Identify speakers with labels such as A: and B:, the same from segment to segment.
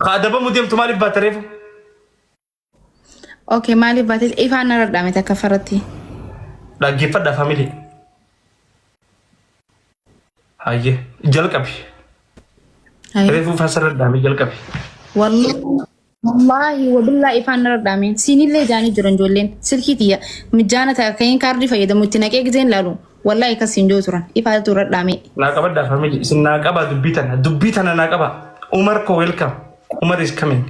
A: خادبا مديم تمالي باتريفو
B: اوكي مالي باتت ايه فانا ردامي تكفرتي
A: لا جيفدا فاميلي هاي جلك ابي
B: هاي
A: ريفو فاسر دامي جلك ابي
B: والله وبالله ايه فانا ردامي سيني اللي جاني جرن جولين سلكيتي مجانا تاكين كاردي فايدا متناكي جزين لالو والله كسين جو تران ايه فانا ردامي
A: ناقبا فاميلي سن ناقبا دبيتنا ناقبا عمر كو ويلكم عمر is coming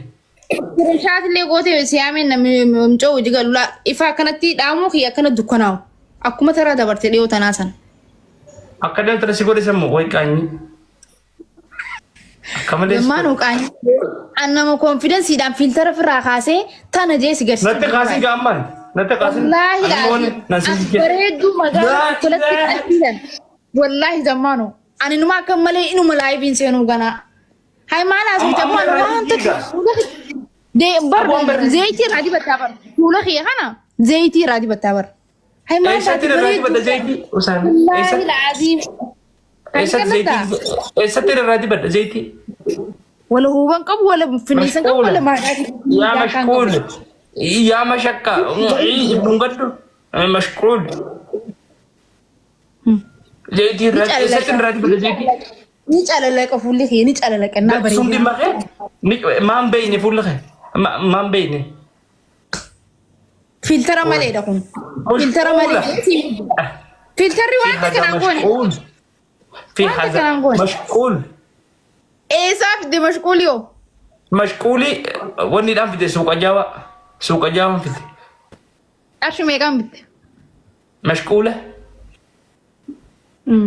B: شات اللي قوتي سيامي نمجو جيغلو لا إفا كانت دامو خي كانت دكناو أكما ترى دبرت ليو تناسن
A: akadel terus gue disemu woi kanyi kamu
B: زمانو كاني أنا ما confidence دام فلتر في الرخاسة تانا جيس جرس
A: nanti kasih gaman nanti kasih
B: والله لا أفريدو مجال كلت أكيدا والله زمانو أنا نما كملي إنه ملايبين سينو غنا هاي ما لازم تبغى أنا أنت دي بر زيتي رادي بتابر ولا خي أنا زيتي رادي بتابر هاي ما
A: ستير رادي بدا زيتي وسام
B: والله العظيم
A: ستير رادي بدا زيتي
B: ولا هو بنقب ولا فنيسن قب ولا ما
A: يا مشكول يا مشكا بنقدر مشكول زيتي رادي ستير رادي بدا زيتي
B: نيج على لك فولي خي نيج على لك أنا بريء
A: سوندي ما مبيني فول خي ما مبيني
B: فلتر مالي دكون فلتر مالي فلتر روانتك أنا أقول
A: في حاجة مشغول
B: إيه صاف دي مشغول يو
A: مشغولي وني دام في سوق جاوا في
B: أشو ميكان بت
A: مشغولة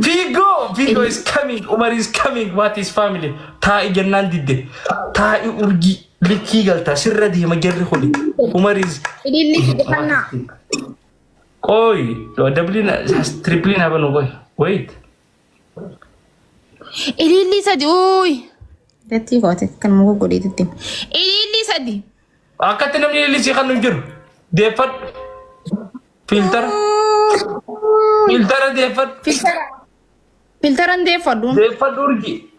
A: Figo is coming Umar is coming what is family تا جنان ديد تا أورجي لكي قالتا سر دي ما جري خلي Umar is
B: اللي دخلنا
A: كوي لو دبلين تريبلين هذا نقول wait
B: اللي سدي أوي تتي قاتك كان مو قولي تتي اللي سدي
A: أكتر من اللي سيخان نجر ديفت فلتر
B: فلتر ديفت
A: أورجي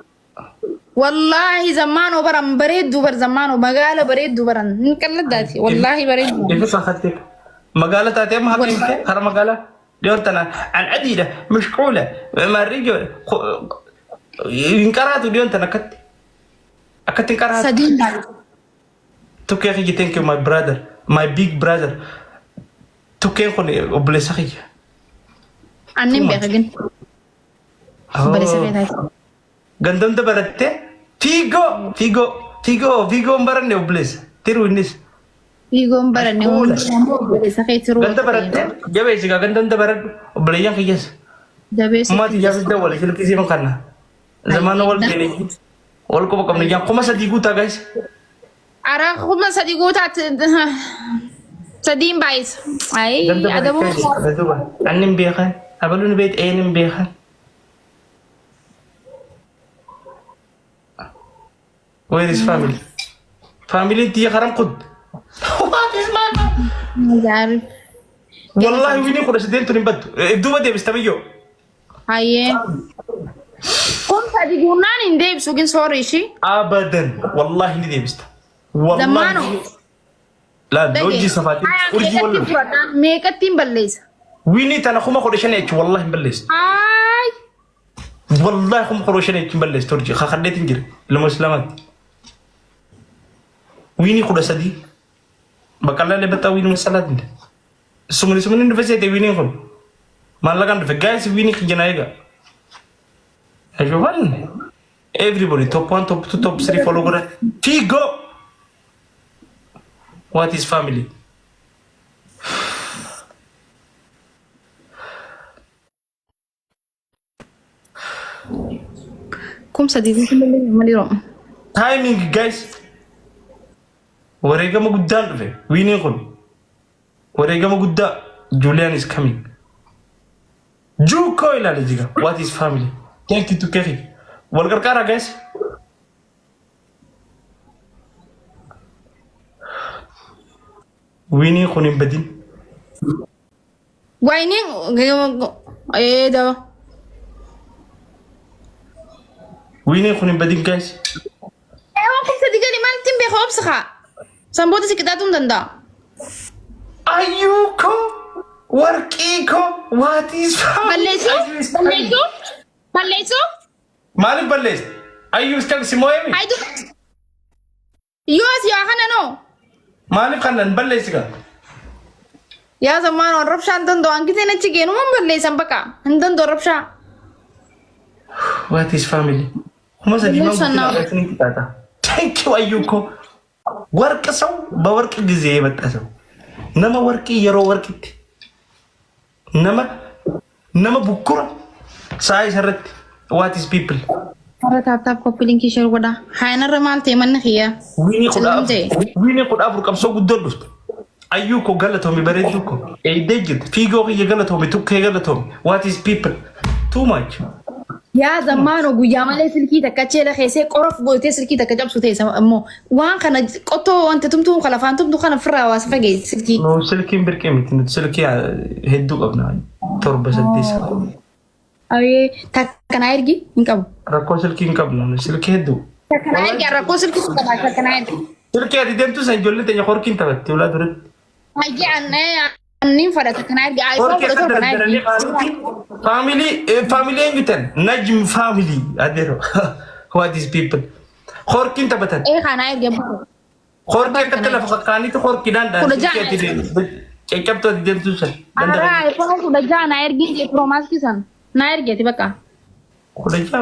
B: والله زمانه برام بريد دوبر زمانه مقالة بريد دوبران نكلت داتي والله بريد
A: كيف أخذتك مقالة تاتي ما حقيقة هر مقالة ديورتنا عن عديدة مشغولة ما الرجال إنكارات ديورتنا أكت إنكارات
B: سدين
A: توكي أخي thank you my brother my big brother توكي خوني وبلس أخي
B: أنيم بيخجن بلس أخي
A: gandam dabalate figo mbarane obles tiru nis
B: يقوم برني بلس أخي تروح
A: ganda barate jabe siga gandam dabarat obleyan kiyas
B: دبيس
A: ما تجابس ده ولا شيء كذي مكاننا زمان أول كذي أول كم كم نجيم كم سديقو تا guys
B: أراك خم سديقو تات سدين بايس أي هذا مو
A: أنيم بيخان أبلون بيت أنيم بيخان where is family تيجي خرام قد what is man
B: ما عارف
A: والله ويني كنا سدين توني بدو بدو بدي بستميو
B: هاي كم سديقو نان إندي بسوقين سوري شيء
A: أبدا والله إني بست والله
B: زمانه
A: لا لوجي سفاتي أرجي والله
B: ميكاتين بليس
A: ويني تنا خما خريشنا والله بليس
B: آي
A: والله خما خريشنا بليس ترجي خديت نجري لمسلمات ويني كنا سدي بكلا لبتا ويني مسلات سمني نفسي ويني خل ما لقان في guys ويني خجنايجا everyone everybody top 1 top 2 top 3 follow kura Figo what is family
B: كم سديقو كم مليون
A: timing guys وريجا ما قدام في ويني خل وريجا ما قدام Julian is coming جو كويلا لجيجا what is family thank you to Kerry والقر كارا guys ويني خونين بدين
B: وينين ايه ده
A: ويني خونين بدين guys
B: ايوه كم سديقو لي مال obsakha sanboota siqixaatuun danda'a.
A: Ayyuko warqiiko what is
B: balleessuu
A: maaliif balleessa? Ayyuu iskam simooyemi
B: haydu yoos yaa kana noo
A: maaliif kanan balleessiga?
B: yaa zammaan on rabshaan danda'u hanqiseen achi geenuman balleessan baqa hin danda'u rabshaa.
A: What is family? Kuma sa liman guddina kitata. Thank you ayyuko. Warqa ሰው በወርቅ ጊዜ የመጣ ሰው nama warqii yeroo warqitti nama bukkura saa isarratti what is people
B: Ara taap koppii linkii share godha. Hayanarra maal ta'e manni xiyyaa.
A: Wiini kudha afur qabsoo guddoo dhufte. Ayyuko galatoome bareedduko. Eeydee jirti. Fiigoo kiyya galatoome tukkee galatoome. What is people? Too much.
B: Yaa zammaanoo guyyaa malee silkii takka cheela keessee qorof gootee silkii takka cabsu ta'e ammoo waan kana qottoo wanta tumtuu kana lafaan tumtuu kana firraa hawaasa fageessi silkii.
A: No silkiin birqee miti nuti silkii hedduu qabna. Torba saddeessa.
B: Ayee takkanaa ergi hin qabu.
A: Rakkoo silkii hin qabnu silkii hedduu.
B: Takkanaa ergi rakkoo silkii hin qabu takkanaa ergi.
A: Silkii ati deemtu san ijoollee teenya horkiin taphatti ulaa duratti.
B: Hayyee anniin fadha takkanaa ergi iPhone fudha takkanaa ergi.
A: Family eenyutan Najm family adero what is people horkiin taphatan.
B: Kanaa ergi abbaa.
A: Horkii akkatti lafa kakkaaniitu horkiidhaan caccabtoo ati deemtu san.
B: Ara iPhone fudha jaana ergi promaskii san naa ergeeti bakka.
A: Kudha jaa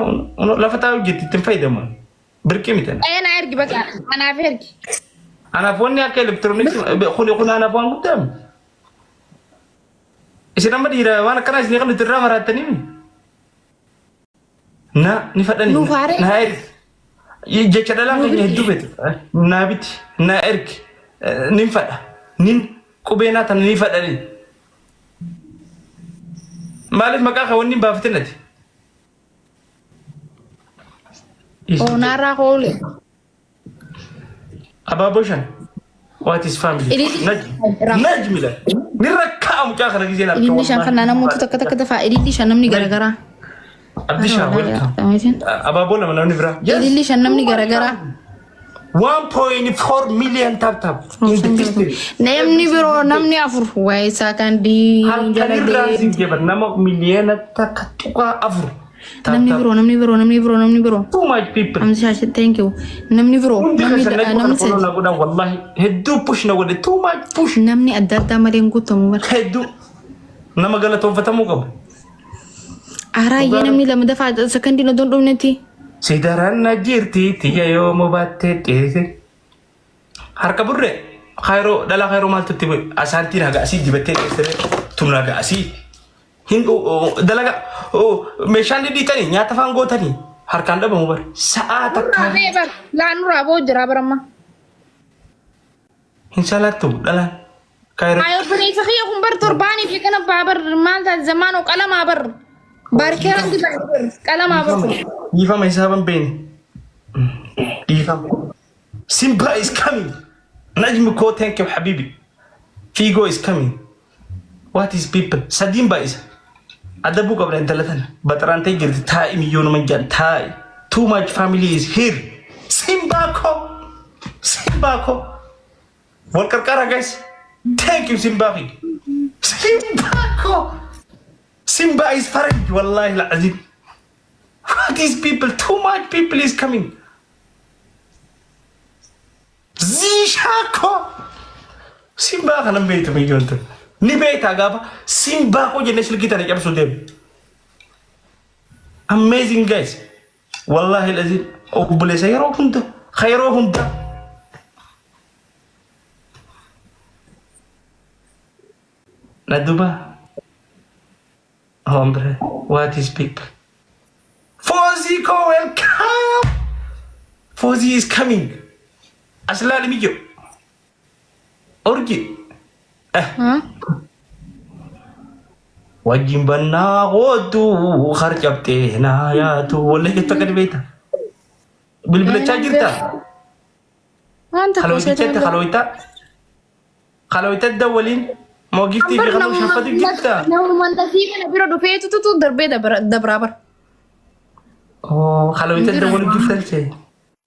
A: lafa taa'u jetti ittiin fayyadamu birqee mitan.
B: Naa ergi bakka anaaf ergi.
A: Anaaf wanni akka elektirooniksii kun anaaf waan guddaa. Isin amma dhiira waan akkanaa isin kan nuti irraa maraattanii ni fadhanii na ergi jecha dhalaa keenya hedduu beetu naa biti na ergi nin fadha nin qubeenaa tan ni fadhanii maaliif maqaa kan wanni baafatin ati
B: Onaarraa koole.
A: Abaaboo shan what is family? Najmi la ni rakkaa mucaa kana gisee na
B: Ililli shan kan namoota takka takka dafaa ililli shan namni garagaraa.
A: Abdi Shah welcome. Abaaboo lama namni biraa.
B: Ililli shan namni garagaraa.
A: 1.4 million tap.
B: Namni biroo namni afur waa'ee isaa kan
A: diinjaladee. Nama miliyoona takka tuqaa afur.
B: Namni biroo.
A: Too much people.
B: I'm sorry, thank you. Namni biroo. Namni
A: sadi. Wallahi hedduu push na godhe too much push.
B: Namni adda addaa malee guutamu bara.
A: Hedduu nama galatoonfatamuu qabu.
B: Araayyee namni lama dafaa sakandii na dondofnetti.
A: Sidaraan na jirti tiyya yoo mubaattee dheese. Harka burree kayroo dhalaa kayroo maaltu itti asaantiin haga asii dibattee dheessee tumna haga asii. Dalaga meeshaan dhidhiitanii nyaata faan gootanii harkaan dhabamu bar sa'aa takka.
B: Laanurraa boo jira baramma.
A: Hin salaattu dhalaan.
B: Ayo bani fakhiya kun bar torbaanii fi kana baabar maal taate zamaanoo qalamaa bar. Barkeeraan di qalamaa bar.
A: Dhiifama hisaaban beeni. Dhiifama. Simba is coming. Najmi ko thank you habibi. Figo is coming. What is people? Sadin ba isa. Adabu qabla intalatan batarante girti ta'i milyon manjan ta'i too much family is here Simbako wal karkara guys thank you Simbaki Simba is faraj wallahi alazim what is people too much people is coming Zishako Simba kana beitu milyon tu ni beeta gaafa Simba ko jenne silkita ne cabsu dem amazing guys wallahi alazim o kubule sayro hunda khayro hunda naduba hombre what is people Fozi ko welcome Fozi is coming aslali mijo orgi wajjin bannaa gootu harcabtee naa yaatu wallee jettu akka dhibeeta bilbilachaa jirta halooyitadda waliin moo giftii fi haloo shaffatu jirta
B: Namumantasii kana bira dhufeetu tutu darbee dabraa bar.
A: halooyitadda waliin giftalchee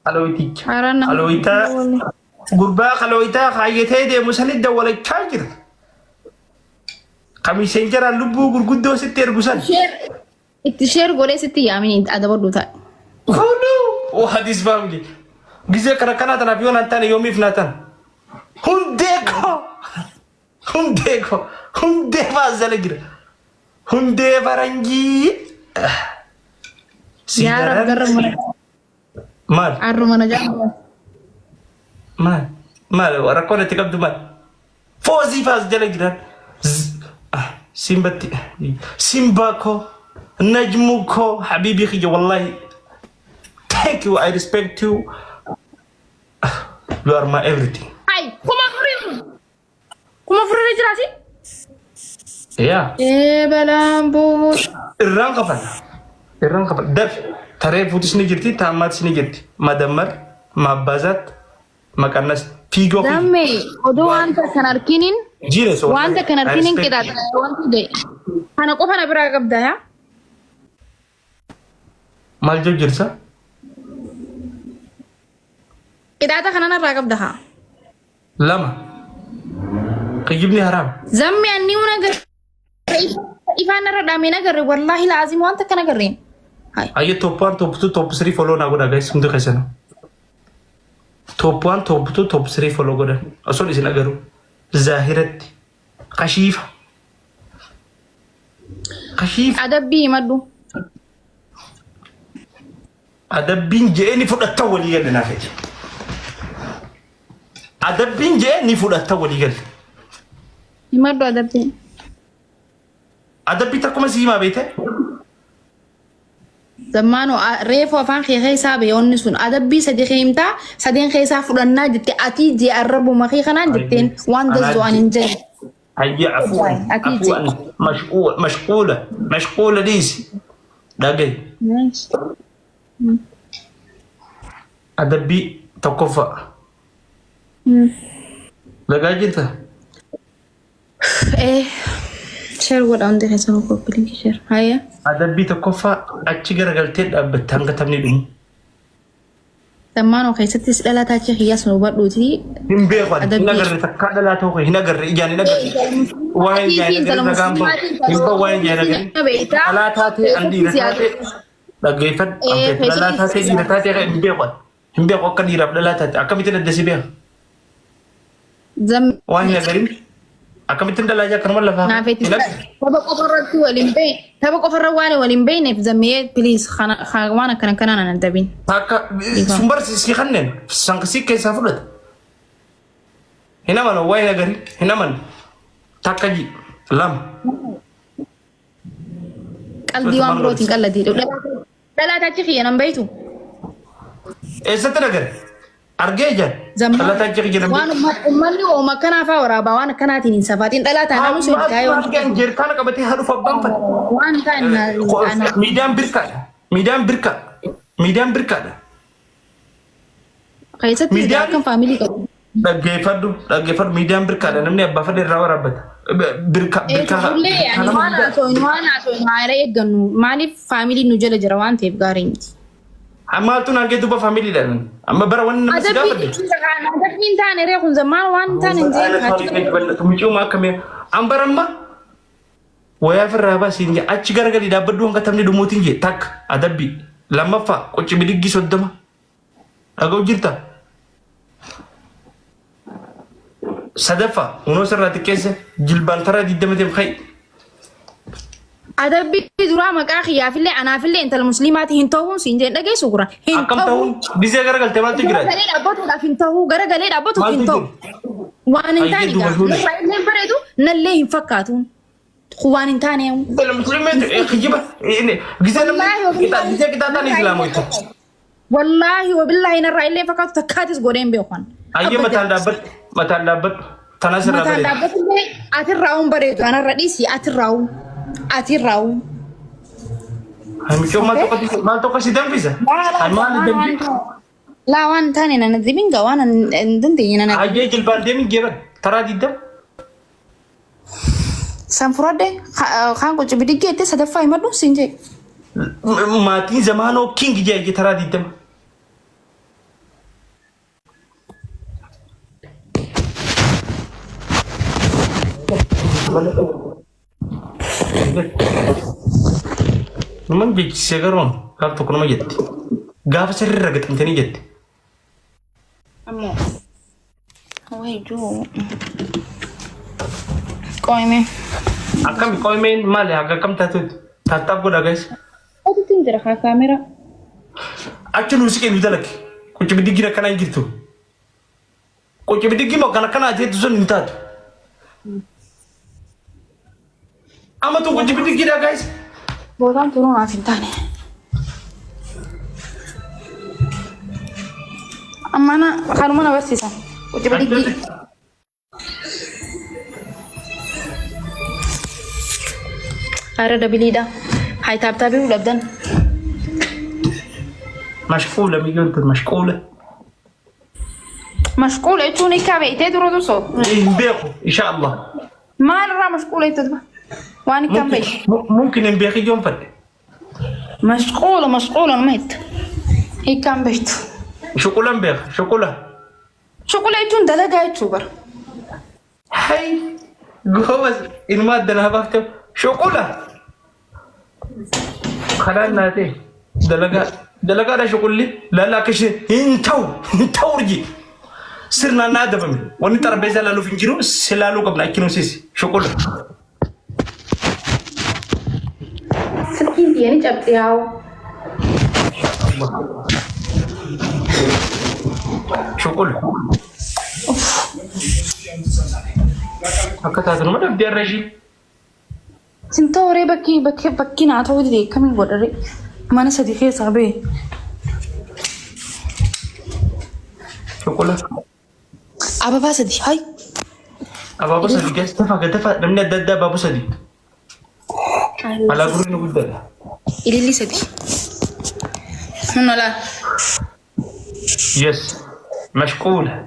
A: halooyiticha halooyita gurbaa qalooyitaa kaayyatee deemu sanidda walachaa jira. Kamiseen jaraan lubbuu gurguddoo sitti ergusan.
B: Itti sheer godhee sitti yaamini adabadhu ta'a.
A: Kunu hadis family. Gizee kana kana tanaaf yoo naan taane yoomiif naa taana. Hundee baazala jira. Hundee faranjii.
B: Yaa Rabbi garra mana.
A: Maal?
B: Arru mana jaalala.
A: Maal rakkoon itti qabdu maal? Foozii faas jala jiraan. Simbatti. Simba ko. Najmu ko. Habibi khiyya wallahi. Thank you. I respect you. You are my everything.
B: Ay, kuma furu jiraati?
A: Yeah.
B: Balambo.
A: Irraan qafan. Daf. Taree fuutis ni jirti, taammatis ni jirti. Madammar, maabbazaat, maqannas, fiigoo fi...
B: Dammee, oduu wanta kan arkiniin...
A: Jirees
B: wanta kan arkiniin qixaata wanti ta'e. Kana qofa na biraa qabda yaa?
A: Maal jirsa?
B: Qixaata kana narraa qabda haa?
A: Lama. Qiyyibni haraam.
B: Zammee anni una garre ifaan narra dhaamee nagarre wallaahi laazim wanta kana garreen.
A: Aye top 1, top 2, top 3 follow na goda guys, hundi keessan. Top 1, top 2, top 3 follow goda. Osoo isin agaru. Zahiratti. Kashifa.
B: Adabbii maddu.
A: Adabbiin jee ni fudhatta walii galle naa feeti. Adabbiin jee ni fudhatta walii galle.
B: Himaddu adabbiin.
A: Adabbii takkuma siimaa beete.
B: Zammaano reefoo afaan kee keessaa beeyonni sun adabbii sadii keemtaa sadeen keessaa fudhannaa jette ati jee arrabu makii kanaan jetteen waan dazoo an hin jenne.
A: Hayya afuwan mashquula dhiisi. Dhagay. Adabbii tokkoffaa. Lagaa jirta?
B: Sheer godha hundi keessa tokko bilii sheer. Hayya.
A: Adabbii tokkoffaa achi garagaltee dhaabbatte hanga taphni dhumu.
B: Zammaanoo keessattis dhalataa achi hiyyaas nu hubadhuuti.
A: Hin beekan hin agarre takkaa dhalataa koo hin agarre ijaan hin agarre. Waan ijaan hin agarre nagaan bahu. Hin bahu waan ijaan hin agarre. Dhalataa ta'e an dhiira taate dhaggeeffadhu. Dhalataa ta'e dhiira taate hin beekan. Hin beeku akka dhiiraaf dhalataa ta'e akkamitti daddasi beeka. Waan hin agarin. Akkamittiin dalagaa kanuma lafaa.
B: Naafeetti tapha qofarratti waliin bahe tapha qofarra waan waliin bahineef zammee piliis waan akkana kanaan an adabin.
A: Akka sumbar si kanneen sankasii keessaa fudhata. Hin amanu waa hin agarin hin amanu takka ji lama.
B: Qalbii waan birootiin qalladii dhalataa achi kiyya nan bahitu.
A: Eessatti nagare? Argee jan. Dhalataa achi kiyya nan bahitu.
B: Waan uummanni ooma kanaafaa waraabaa waan akkanaatiin hin safaatiin dhalataa naannoo sun taa'ee waan
A: argaan jeerkaana qabatee haadhuuf abbaan fadha.
B: waan ta'an
A: Miidiyaan birkaadha. Miidiyaan birkaadha.
B: keessatti kan faamilii qabu.
A: Dhaggeeffadhu miidiyaan birkaadha namni abbaa fadha irraa waraabbata.
B: Waan haasoo haala eeggannu maaliif faamiliin nu jala jira waan ta'eef gaarii miti.
A: Maaltu naagee duuba faamiliidhaan amma bara waan nama si gaafadhe.
B: Adabbiin taane reekun zammaan waan taane hin jeen
A: Micuuma akkamii ambaramma wayaa firraa baasiin achi garagalii dhaabbaddu hanga taphni dhumuutiin jee takka adabbii lammaffaa qocci bidiggii 30 dhaga'u jirta. Sadaffaa hunoo sirraa xiqqeesse jilbaan taraa 20 deemu kai.
B: adabbii duraa maqaa kiyyaafillee anaafillee intala musliimaati hin ta'uun siin jeen dhageessu gura.
A: Akkam ta'uun bisee garagalte maaltu jira?
B: Garagalee dhaabbatuudhaaf hin ta'uu garagalee dhaabbatuuf hin ta'u. Waan hin taane gaa illee bareedu nallee hin fakkaatu. Waan hin taane.
A: Kijiba gisee namni gisee qixaataan islaamoitu.
B: Wallaahi wabillaahi narraa illee fakkaatu takkaatis godheen beekan.
A: Ayyee mataan dhaabbadhu tanaa sirraa bareedu.
B: Mataan dhaabbatullee atirraa'uun bareedu anarra dhiisi atirraa'uun.
A: Michoo maal tokko si danfisa? Maal danfisa?
B: Laa waan taane nana dibinga waan dandeenye nana.
A: Ayyee jilbaan deemin geeban taraa 20.
B: San furadde kaan qochi bidiggeette sadaffaa himadhu siin jee.
A: Maatiin zamaanoo king jee taraa 20. من بيجي سيجارون قال تكون ما جت قاف سر رقت انتني جت
B: أمو هو جو قايمة
A: أكم قايمين مالي أكم تاتاب قد أجلس
B: أنت تنتظر على كاميرا
A: أكشن وسكين بدلك كنت بدي جينا كنا يجتو كنت بدي جيما كنا أجيت زون نتاد أما تو كنت بدي جينا guys
B: بودام ترونا في تاني أما أنا خلونا بس يسان كنت بدي جي أرى دبلي ده هاي تاب تابي ولا بدن
A: مشغولة مليون مشغولة
B: مشغولة يتوني كابي تدرو دوسو
A: نبيخو إن شاء الله
B: ما نرى مشغولة تدبا وأنا كم بيش
A: ممكن نبيخي يوم فد
B: مشغولة ميت هي كم بيت
A: شوكولا نبيخ شوكولا
B: يتون دلقا يتوبر
A: هاي جوز إن ما أدنى بحثه شوكولا خلال ناتي دلقا ده شوكولي لا كشي انتو رجي سرنا نادب من وني ترابيزه لالو فينجيرو سلالو قبل اكينو سيسي شوكولا
B: سكين يعني جابتياو
A: شوكولا هكذا ما بدي الرجي
B: سنتوري بكي نعطو دي كمين بودري ما انا صديقي صاحبي
A: شوكولا
B: ابا باسدي هاي
A: ابا باسدي جالس تفا من الدد ابا باسدي على قرن قدام
B: اللي سدي من لا
A: يس مشغولة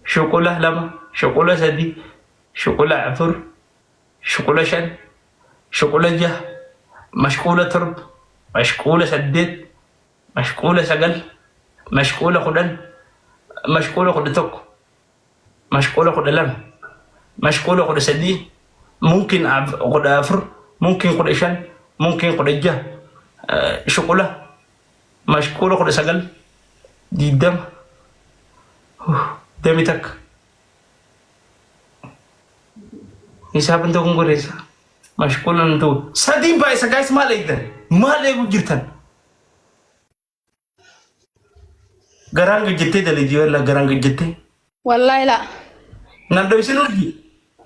A: شوكولا لما شوكولا سدي شوكولا عفر شوكولا شن شوكولا جه مشغولة ترب مشغولة سديد مشغولة سقل مشغولة خدن مشغولة خدتك مشغولة خدلم مشغولة خد سدي ممكن خد عفر ممكن خد شن ممكن خد جه شوكولا مشغولة خد سقل دي دم دمتك حساب انت كون غريسا مشغول انتو سدين بايسا جايس ما ليكو جرتن غرانغ جتي دلي ولا غرانغ جتي
B: والله لا
A: نندو يسي نورجي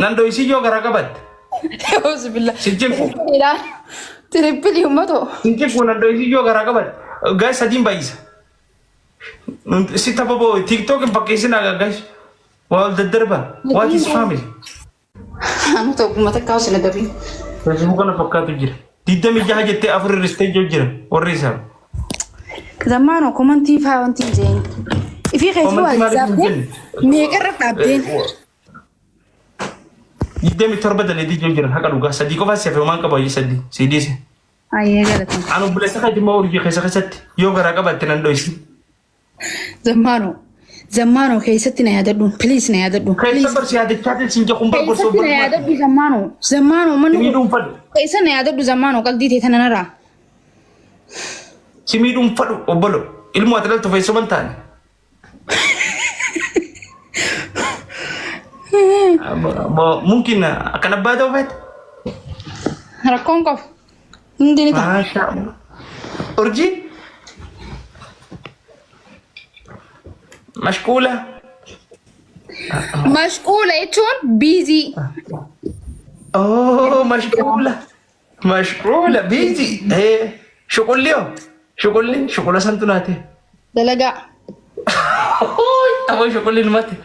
A: نندو يسي جو غراغا بات
B: اعوذ بالله
A: سيجيكو
B: لا تريبل يومتو
A: سيجيكو نندو يسي جو غراغا بات جايس سدين بايسا سيتا بابو تيك توك باكيسنا جايس وال ددربا وات از فاميلي
B: أنا تو ما تكاوس لدبي
A: فيسبوك أنا فكرت جرا تيجي جاهز جت أفر ريستيج جرا وريسا
B: زمانو كومنتي فاونتي زين في خيسوا زابين ميقرب عبدين
A: يدي متربى دلدي جرا هكذا لوجا صديقه بس يفهم ما كباي صدي سيديس
B: أيه غلط
A: أنا بلس خدي ما أورجي خيسة يوغا ركبة تنندويسي
B: زمانو كيستنا يا ددو بليز يا ددو
A: خيسة برسي هذا كاتل سينجا كومبر برسو
B: كيستنا يا ددو زمانو منو
A: سميدون فد
B: كيستنا يا ددو زمانو قلدي تيتنا نرى
A: سميدون فد وبلو ilmu adalah tu faisu bantan mungkin akan apa tu vet
B: rakon kof ndini ta
A: masya Allah urji
B: مشغولة يتون بيزي
A: اوه مشغولة بيزي ايه شغل اليوم شغل سنتوناتي
B: دلقا
A: أبوي شغل الماتي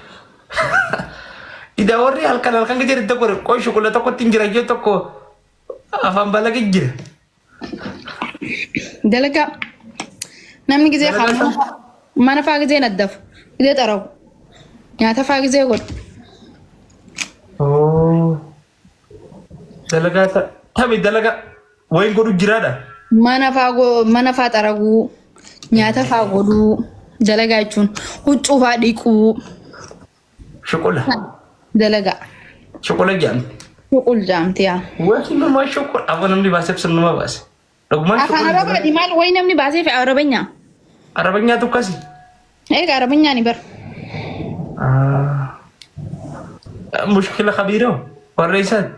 A: إذا وري هالكلام كان كجير تقول كوي شغل تقول تنجر أجيو تقول أفهم بالك كجير
B: دلقا نامني كزي خالنا ما نفاق زي ندف إذا ترى يا تفاق زي قول
A: oh دلقا تبي دلقا وين قولوا جرادا
B: ما نفاق تراغو نياتا فاغودو دلقا يتون وچوفا ديكو
A: شكولا
B: دلقا
A: شوكولا جام
B: شقول جامت يا
A: واكي ما شوكولا أبغى نمني باسف سنما باس رغم
B: أخانا ربع دي مال وين مني باسي في عربية
A: عربية تكاسي
B: إيه عربية نبر
A: مشكلة خبيرة والرئيسات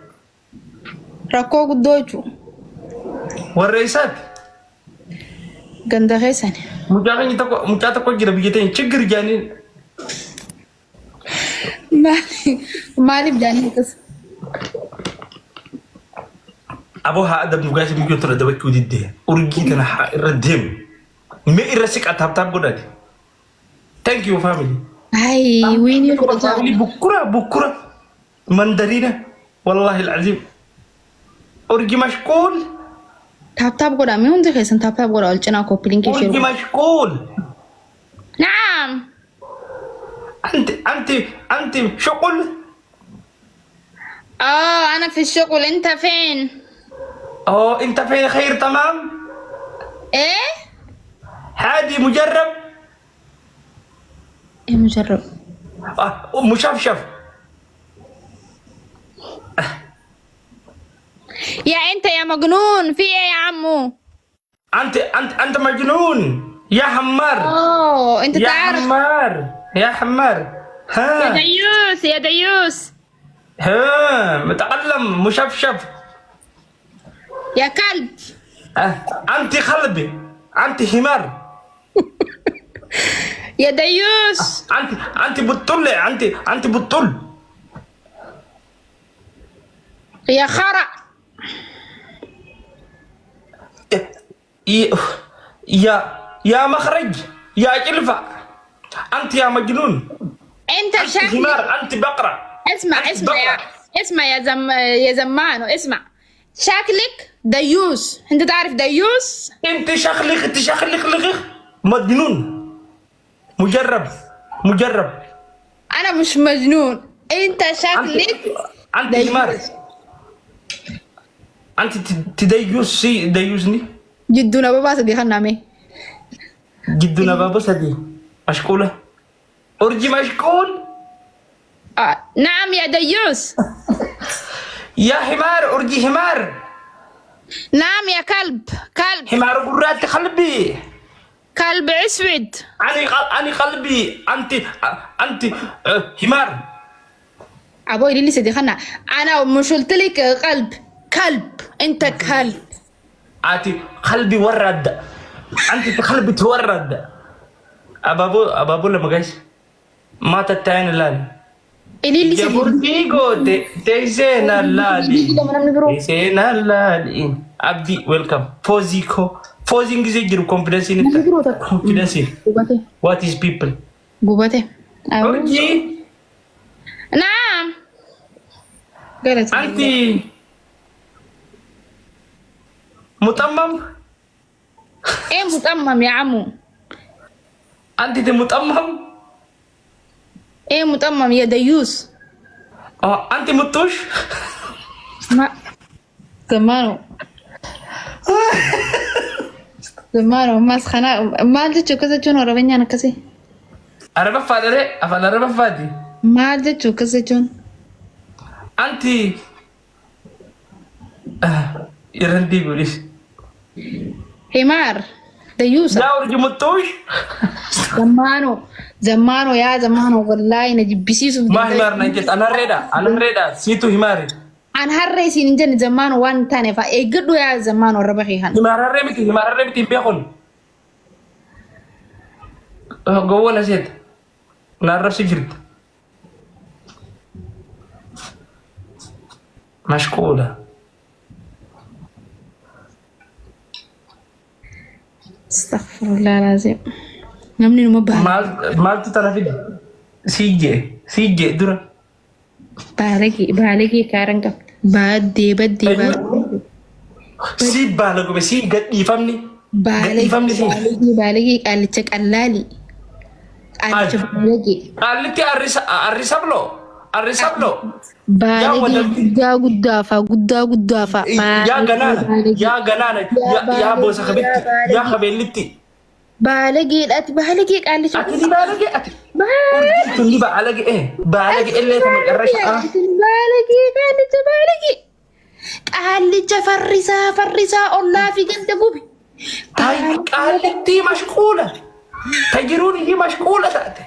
B: ركوك الدوجو
A: والرئيسات
B: ganda keessan
A: mucaa tokko jira biyya ta'e chigir jaaniin
B: maaliif jaanii akkas
A: aboo haa adab nugaasi biyya tura dabachuu diddee urgii tana haa irra deemu mee irra siqaa taaptaap godhate thank you family
B: ay wiinii fudhataa
A: family bukkura mandariina wallahi alazim urgii mashquul
B: تاب قرا مين هندي خيسن تاب قرا قلنا كوبي لينك
A: urgii
B: يشيروا
A: mashquul
B: نعم
A: انت شغل
B: انا في الشغل انت فين
A: انت فين خير تمام
B: ايه
A: هادي مجرب
B: ايه مجرب
A: مشفشف
B: يا انت يا مجنون في ايه يا عمو
A: انت مجنون يا حمار
B: انت
A: يا
B: تعرف
A: حمار يا حمار
B: يا
A: ها
B: ديوس يا ديوس
A: ها متعلم مشفشف
B: يا كلب
A: انت قلبي انت حمار
B: يا ديوس
A: انت بطل انت بطل
B: يا خرع
A: يا مخرج يا جلفة انت يا مجنون
B: انت
A: انت حمار انت بقرة
B: اسمع
A: أنت
B: اسمع اسمع يا زمانو اسمع شكلك ديوس انت تعرف ديوس
A: انت شخلق لغيخ مجنون مجرب
B: انا مش مجنون انت شكلك
A: انت حمار انت ديوسني
B: جدنا بابا سدي خنامي
A: جدنا بابا سدي مشكولة أرجي مشكول
B: نعم يا ديوس
A: يا حمار أرجي حمار
B: نعم يا كلب
A: حمار قرات قلبي
B: كلب اسود
A: أنا قلبي أنت حمار
B: ابوي اللي سدي خنا انا مش قلت لك كلب انت كلب
A: أنت قلبي ورد أنت قلبي تورد أبابو لما جايش ما تتعين لالي
B: اللي
A: يا
B: سدي
A: بورتيغو تيزينا لالي أبدي ويلكم فوزينج زي جرو كونفيدنسي كونفيدنسي what is people
B: بوباتي
A: أرجي
B: نعم قالت
A: أنت مطمم
B: ايه مطمم يا عمو
A: أنت مطمم
B: ايه مطمم يا ديوس
A: أنت مطوش
B: ما زمانو ما سخنا ما جتشو كذا جون وربيني انا كسي
A: أنا بفادي أفعل أنا بفادي
B: ما جتشو كذا جون
A: أنت يرندي بوليس
B: حمار ديوس
A: لا أرجو مطوش
B: زمانو يا زمانو والله نجيب بسيسو
A: ما حمار نجت أنا ريدا سيتو حماري
B: أنا هرسي نجني زمانو وان تاني فا إيجدو يا زمانو ربخي هان
A: حمار رمتي بيخون جوا نسيت نعرف سجرت مشكولة
B: استغفر الله العظيم نمني نمبه
A: مال تتنافد سيجي درا
B: بالغي كارنك بدي
A: سي بالغو بسي قد يفهمني
B: بالغي قال لك قلالي بالغي
A: قالتي الرسابلو
B: بالغي قدافا
A: يا جنانة يا بوسة خبيتي يا خبيلتي
B: بالغي قال لك
A: أتي بالغي تقولي بعلق ايه بعلق اللي تمقرش
B: بالغي قال فرسا الله في جنت قبي
A: هاي قال دي مشغولة تجروني هي مشغولة ذاتي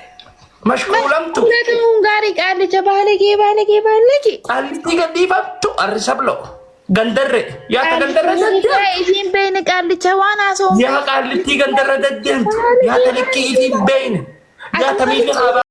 A: مشغولة انتو
B: لا تقوم غاري قال بالغي
A: قال دي قدي فبتو الرسبلو غندر يا تغندر
B: إذن بينك قال وانا سو
A: يا قال دي غندر ددنت يا تلكي إذن بين يا تميلي